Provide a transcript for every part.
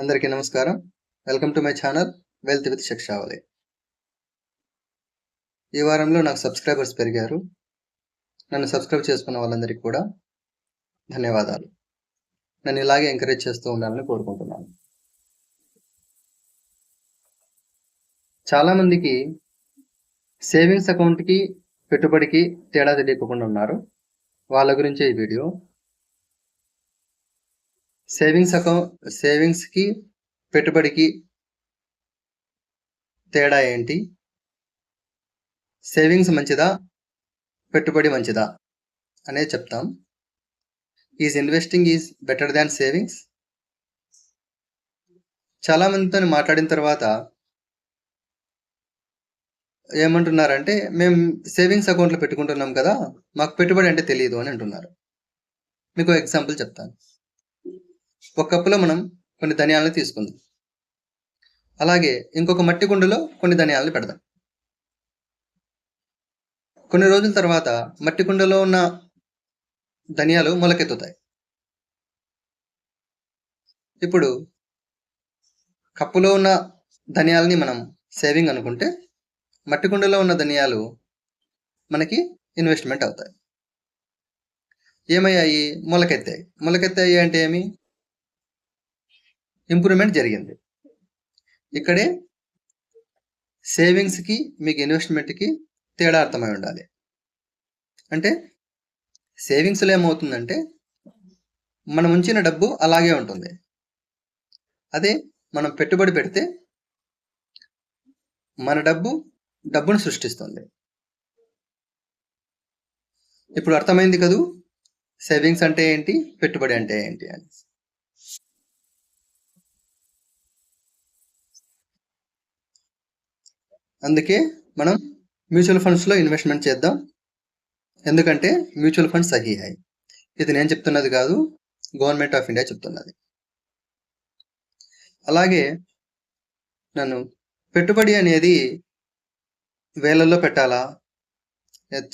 అందరికీ నమస్కారం. Welcome to my channel wealth with Shikshavali. ఈ వారంలో నాకు సబ్స్క్రైబర్స్ పెరిగారు. నన్ను సబ్స్క్రైబ్ చేసుకున్న వాళ్ళందరికీ కూడా ధన్యవాదాలు. నన్ను ఇలాగే ఎంకరేజ్ చేస్తూ ఉండాలని కోరుకుంటున్నాను. చాలామందికి సేవింగ్స్ అకౌంట్కి పెట్టుబడికి తేడా తెలియకుండా ఉన్నారు. వాళ్ళ గురించే ఈ వీడియో. సేవింగ్స్కి పెట్టుబడికి తేడా ఏంటి? సేవింగ్స్ మంచిదా, పెట్టుబడి మంచిదా అనేది చెప్తాం. Is investing is better than savings? చాలా మందితో మాట్లాడిన తర్వాత ఏమంటున్నారంటే, మేము సేవింగ్స్ అకౌంట్లో పెట్టుకుంటున్నాం కదా, మాకు పెట్టుబడి అంటే తెలియదు అని అంటున్నారు. మీకు ఎగ్జాంపుల్ చెప్తాను. ఒక కప్పులో మనం కొన్ని ధనియాలను తీసుకుందాం. అలాగే ఇంకొక మట్టి కుండలో కొన్ని ధనియాలను పెడదాం. కొన్ని రోజుల తర్వాత మట్టి కుండలో ఉన్న ధనియాలు మొలకెత్తుతాయి. ఇప్పుడు కప్పులో ఉన్న ధనియాలని మనం సేవింగ్ అనుకుంటే, మట్టి కుండలో ఉన్న ధనియాలు మనకి ఇన్వెస్ట్మెంట్ అవుతాయి. ఏమయ్యాయి? మొలకెత్తాయి. మొలకెత్తాయి అంటే ఏమి? ఇంప్రూవ్మెంట్ జరిగింది. ఇక్కడే సేవింగ్స్కి మీకు ఇన్వెస్ట్మెంట్కి తేడా అర్థమై ఉండాలి. అంటే సేవింగ్స్లో ఏమవుతుందంటే, మనం ఉంచిన డబ్బు అలాగే ఉంటుంది. అదే మనం పెట్టుబడి పెడితే మన డబ్బును సృష్టిస్తుంది. ఇప్పుడు అర్థమైంది కదూ, సేవింగ్స్ అంటే ఏంటి, పెట్టుబడి అంటే ఏంటి అని. అందుకే మనం మ్యూచువల్ ఫండ్స్లో ఇన్వెస్ట్మెంట్ చేద్దాం. ఎందుకంటే మ్యూచువల్ ఫండ్స్ సహీ హై. ఇది నేను చెప్తున్నది కాదు, గవర్నమెంట్ ఆఫ్ ఇండియా చెప్తున్నది. అలాగే నన్ను పెట్టుబడి అనేది వేలల్లో పెట్టాలా,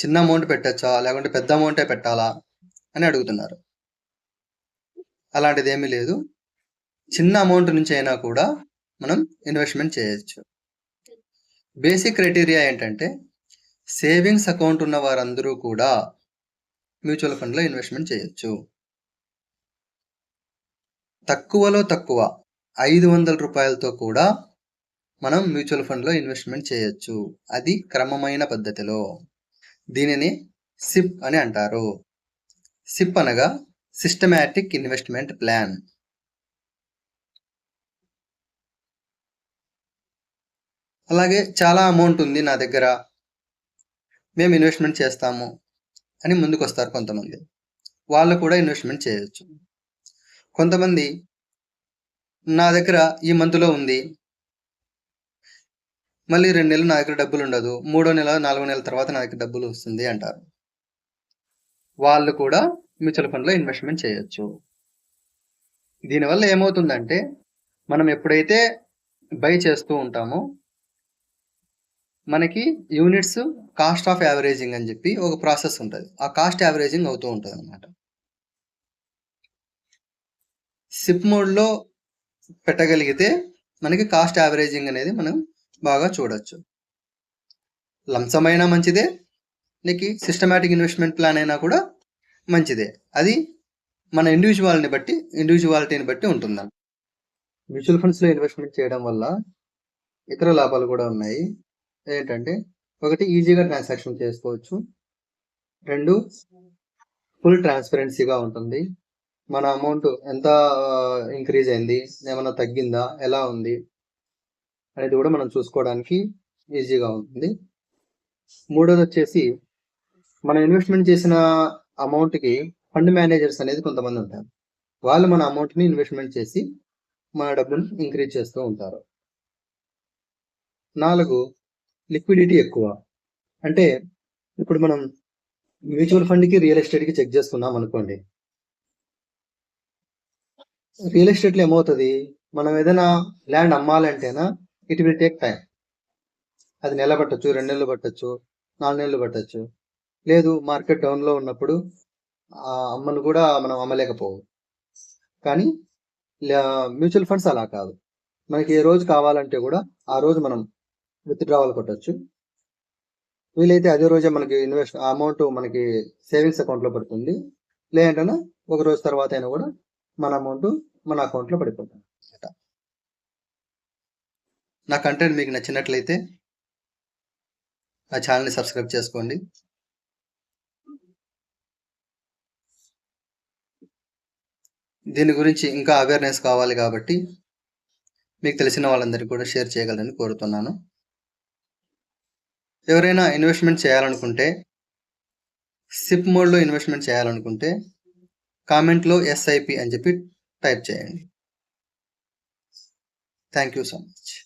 చిన్న అమౌంట్ పెట్టచ్చా, లేకుంటే పెద్ద అమౌంటే పెట్టాలా అని అడుగుతున్నారు. అలాంటిది ఏమీ లేదు. చిన్న అమౌంట్ నుంచి అయినా కూడా మనం ఇన్వెస్ట్మెంట్ చేయొచ్చు. బేసిక్ క్రైటీరియా ఏంటంటే, సేవింగ్స్ అకౌంట్ ఉన్న వారందరూ కూడా మ్యూచువల్ ఫండ్లో ఇన్వెస్ట్మెంట్ చేయొచ్చు. తక్కువలో తక్కువ 500 రూపాయలతో కూడా మనం మ్యూచువల్ ఫండ్లో ఇన్వెస్ట్మెంట్ చేయొచ్చు. అది క్రమమైన పద్ధతిలో. దీనిని సిప్ అని అంటారు. సిప్ అనగా సిస్టమాటిక్ ఇన్వెస్ట్మెంట్ ప్లాన్. అలాగే చాలా అమౌంట్ ఉంది నా దగ్గర, మేము ఇన్వెస్ట్మెంట్ చేస్తాము అని ముందుకు వస్తారు కొంతమంది. వాళ్ళు కూడా ఇన్వెస్ట్మెంట్ చేయొచ్చు. కొంతమంది నా దగ్గర ఈ మంత్లో ఉంది, మళ్ళీ 2 నెలలు నా దగ్గర డబ్బులు ఉండదు, 3వ నెల 4వ నెల తర్వాత నా దగ్గర డబ్బులు వస్తుంది అంటారు. వాళ్ళు కూడా మ్యూచువల్ ఫండ్లో ఇన్వెస్ట్మెంట్ చేయొచ్చు. దీనివల్ల ఏమవుతుందంటే, మనం ఎప్పుడైతే బై చేస్తూ ఉంటామో మనకి యూనిట్స్ కాస్ట్ ఆఫ్ యావరేజింగ్ అని చెప్పి ఒక ప్రాసెస్ ఉంటుంది. ఆ కాస్ట్ యావరేజింగ్ అవుతూ ఉంటుంది అన్నమాట. సిప్ మోడ్లో పెట్టగలిగితే మనకి కాస్ట్ యావరేజింగ్ అనేది మనం బాగా చూడొచ్చు. లంసమ్ అయినా మంచిదే, నీకు సిస్టమాటిక్ ఇన్వెస్ట్మెంట్ ప్లాన్ అయినా కూడా మంచిదే. అది మన ఇండివిజువాలిటీని బట్టి ఉంటుంది. మ్యూచువల్ ఫండ్స్లో ఇన్వెస్ట్మెంట్ చేయడం వల్ల ఇతర లాభాలు కూడా ఉన్నాయి. ఏంటంటే, 1 ఈజీగా ట్రాన్సాక్షన్ చేసుకోవచ్చు. 2 ఫుల్ ట్రాన్స్పరెన్సీగా ఉంటుంది. మన అమౌంట్ ఎంత ఇంక్రీజ్ అయింది, ఏమైనా తగ్గిందా, ఎలా ఉంది అనేది కూడా మనం చూసుకోవడానికి ఈజీగా ఉంటుంది. 3వది వచ్చేసి, మనం ఇన్వెస్ట్మెంట్ చేసిన అమౌంట్కి ఫండ్ మేనేజర్స్ అనేది కొంతమంది ఉంటారు. వాళ్ళు మన అమౌంట్ని ఇన్వెస్ట్మెంట్ చేసి మన డబ్బును ఇంక్రీజ్ చేస్తూ ఉంటారు. 4 లిక్విడిటీ ఎక్కువ. అంటే ఇప్పుడు మనం మ్యూచువల్ ఫండ్కి రియల్ ఎస్టేట్కి చెక్ చేసుకున్నాం అనుకోండి. రియల్ ఎస్టేట్లో ఏమవుతుంది, మనం ఏదైనా ల్యాండ్ అమ్మాలంటేనా ఇట్ విల్ టేక్ టైం. అది నెల పట్టచ్చు, 2 నెలలు పట్టచ్చు, 4 నెలలు పట్టచ్చు. లేదు, మార్కెట్ డౌన్లో ఉన్నప్పుడు అమ్మను కూడా మనం అమ్మలేకపోవు. కానీ మ్యూచువల్ ఫండ్స్ అలా కాదు. మనకి ఏ రోజు కావాలంటే కూడా ఆ రోజు మనం విత్‌డ్రావల్ కొట్టొచ్చు. వీలైతే అదే రోజే మనకి అమౌంట్ మనకి సేవింగ్స్ అకౌంట్‌లో పడుతుంది. లేదంటేనా ఒక రోజు తర్వాత అయినా కూడా మన అమౌంట్ మన అకౌంట్‌లో పడిపోతుంది. నా కంటెంట్ మీకు నచ్చినట్లయితే నా ఛానల్‌ని సబ్స్క్రైబ్ చేసుకోండి. దీని గురించి ఇంకా అవేర్‌నెస్ కావాలి కాబట్టి మీకు తెలిసిన వాళ్ళందరికీ కూడా షేర్ చేయగలరని కోరుతున్నాను. ఎవరైనా ఇన్వెస్ట్‌మెంట్ చేయాలనుకుంటే సిప్ మోడ్‌లో ఇన్వెస్ట్‌మెంట్ చేయాలనుకుంటే కామెంట్‌లో SIP అని చెప్పి టైప్ చేయండి. Thank you so much.